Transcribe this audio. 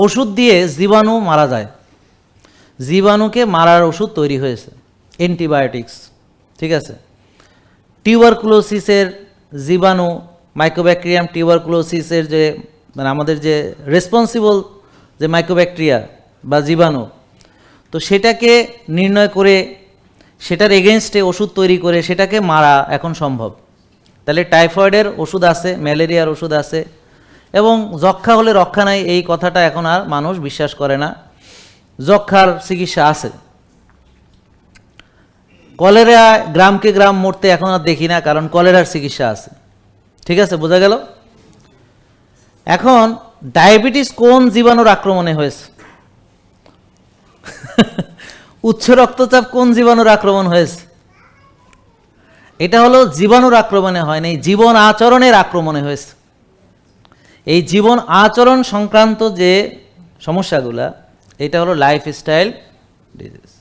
ওষুধ দিয়ে জীবাণু মারা যায়, জীবাণুকে মারার ওষুধ তৈরি হয়েছে, অ্যান্টিবায়োটিক্স। ঠিক আছে, টিউবারকুলোসিসের জীবাণু, মাইক্রোব্যাকটেরিয়াম টিউবারকুলোসিসের যে মানে আমাদের যে রেসপন্সিবল যে মাইক্রোব্যাকটেরিয়া বা জীবাণু, তো সেটাকে নির্ণয় করে সেটার এগেনস্টে ওষুধ তৈরি করে সেটাকে মারা এখন সম্ভব। তাহলে টাইফয়েডের ওষুধ আছে, ম্যালেরিয়ার ওষুধ আছে, এবং যক্ষ্মা হলে রক্ষা নাই এই কথাটা এখন আর মানুষ বিশ্বাস করে না, যক্ষ্মার চিকিৎসা আছে। কলেরা গ্রামকে গ্রাম মরতে এখন আর দেখি না, কারণ কলেরার চিকিৎসা আছে। ঠিক আছে, বোঝা গেল? এখন ডায়াবেটিস কোন জীবাণুর আক্রমণে হয়েছে? উচ্চ রক্তচাপ কোন জীবাণুর আক্রমণ হয়েছে? এটা হলো জীবাণুর আক্রমণে হয় নাই, জীবন আচরণের আক্রমণে হয়েছে। এই জীবন আচরণ সংক্রান্ত যে সমস্যাগুলা, এটা হলো লাইফস্টাইল ডিজিজ।